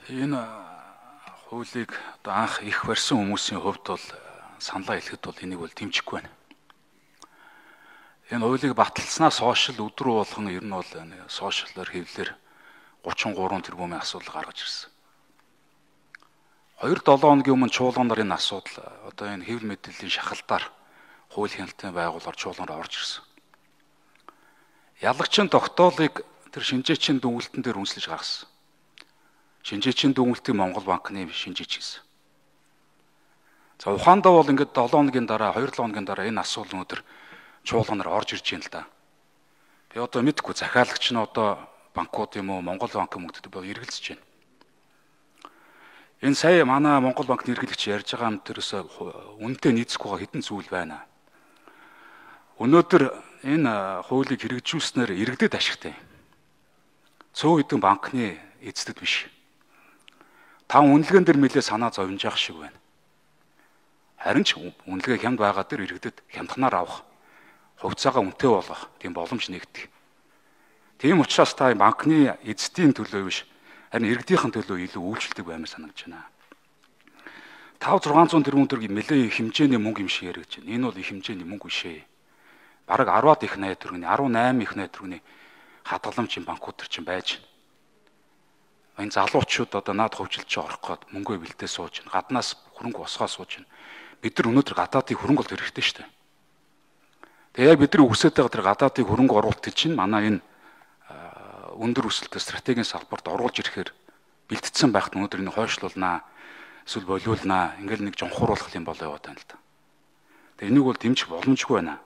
Энэ хуулийг одоо анх их барьсан хүмүүсийн хувьд бол саналаа хэлэхэд бол энийг бол дэмжихгүй байна. Энэ хуулийг баталснаас хойш л өдрөө болгон ер нь бол сошиаллаар хэвлэлээр 33 тэрбумын асуудал гаргаж ирсэн. 2-7 хоногийн өмнө чуулганаар энэ асуудал одоо энэ хэвлэл мэдээллийн шахалтаар хууль хяналтын байгууллагаар чуулганаар орж ирсэн. Ялагчин тогтоолыг тэр шинжээчийн дүгнэлтэн дээр үнэлж гаргасан. Шинжээчийн дүгнэлтийг Монгол банкны шинжээч хийсэн. За ухаандаа бол ингээд 7 хоногийн дараа 2-7 хоногийн дараа энэ асуудал өнөдр чуулганаар орж ирж байна л да. Би одоо мэдгүй захиалагч нь одоо банкуд юм уу Монгол банкын мөнгөд боо эргэлзэж байна. Энэ сая манай Монгол банкны эрхлэгч ярьж байгаа юм тэрээс үнэтэй нийцэхгүй хэдэн зүйл байна. Өнөөдөр энэ хуулийг хэрэгжүүлснээр иргэдэд ашигтай. Цөөн хэдэн банкны эздэд биш. Та үнэлгээн дээр нэлээ санаа зовж явах шиг байна. Харин ч үнэлгээ хямд байгаа дээр иргэдэд хямдханаар авах, хувьцаагаа үнэтэй болгох тийм боломж нэгдэх. Тийм учраас та банкны эзэдийн төлөө биш, харин иргэдийнхэн төлөө илүү үйлчлдэг баймаар санагдаж байна. 500-600 тэрбум төгрөг нэлээ хэмжээний мөнгө юм шиг яригдж байна. Энэ бол их хэмжээний мөнгө биш ээ. Бараг 10-аад их найд төгрөгийн, 18 их найд төгрөгийн хадгаламж банкуд төр чинь байж байна. Энэ залуучууд одоо наад хөвчлөж орох гээд мөнгөө бэлдээ сууж байна. Гаднаас хөрөнгө босгоо сууж байна. Бид нар өнөөдөр гадаадын хөрөнгө олох хэрэгтэй шүү дээ. Тэгээ яг бидний үгсэд байгаа тэр гадаадын хөрөнгө оруулалт чинь манай энэ өндөр өсөлтөд стратегийн салбарт оруулж ирэхээр бэлтгэсэн байхад өнөөдөр энэ хойшлуулнаа, эсвэл болиулнаа, ингээл нэг жонхууруулах юм болоо яваад байна л да. Тэгээ энийг бол дэмжих боломжгүй байна.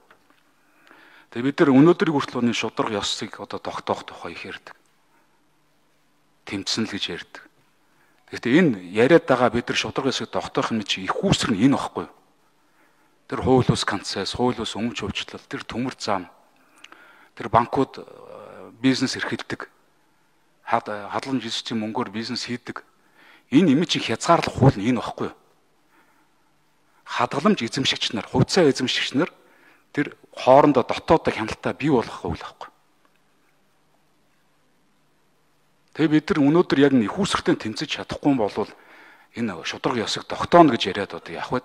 Тэгээ бид нар өнөөдрийг хүртэл энэ шударга ёсыг одоо тогтоох тухай их ярьдаг. Тэмцэн л гэж ярьдаг. Гэхдээ энэ яриад байгаа бид нар шударга ёсыг тогтоох юм чи их үүсгэр нь энэ багхгүй. Тэр хууль ус концесс, хууль ус өмч хөвчлөл, тэр төмөр зам, тэр банкуд бизнес эрхэлдэг, хадгаламж эзэмшийн мөнгөөр бизнес хийдэг. Энэ юм чи хязгаарлах хууль нь энэ багхгүй. Хадгаламж эзэмшигч нар, хувьцаа эзэмшигч нар тэр хоорондоо дотоодоо хяналтаа бий болгох хууль багхгүй. Тэгээ бид нар өнөөдөр яг их үүсгэртэй тэмцэж чадахгүй бол энэ шударга ёсыг тогтооно гэж яриад одоо яах вэ?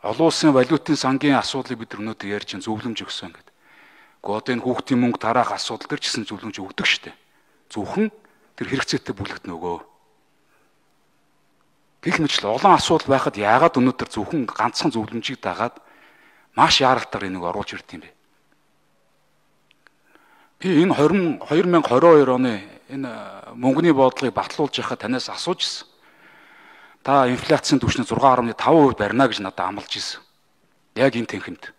Олон улсын валютын сангийн асуудлыг бид нар өнөөдөр ярьж зөвлөмж өгсөн гэдэг. Гэхдээ одоо энэ хүүхдийн мөнгө тараах асуудал төр ч гэсэн зөвлөмж өгдөг шүү дээ. Зөвхөн тэр хэрэгцээтэй бүлэгт нөгөө. Гэх мэтлээ олон асуудал байхад яагаад өнөөдөр зөвхөн ганцхан зөвлөмжийг дагаад маш яаралтаар энийг оруулж ирд юм бэ? Би энэ 2022 оны энэ мөнгөний бодлогыг батлуулж яхад танаас асууж ирсэн. Та инфляцийн түвшний 6.5% барина гэж надад амлаж ирсэн. Яг энэ тэнхэнд.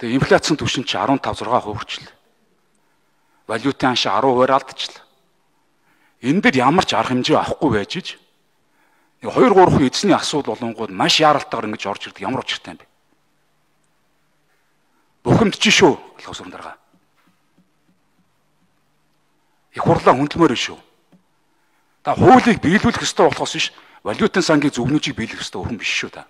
Тэгээ инфляцийн түвшин чи 15-6% хүрчлээ. Валютын анш 10% алдчихлаа. Энэ дээр ямар ч арга хэмжээ авахгүй байж ич 2-3 эзний асуудал болонгууд маш яаралтайгаар ингэж орж ирдэг ямар учиртай юм бэ? Бухимдчих шүү болох сүрэн дарга. Их хурлаа хүндлэмээр шүү. Та хуулийг биелүүлэх ёстой болохоос биш, валютын сангийн зөвлөмжийг биелүүлэх ёстой хүн биш шүү та.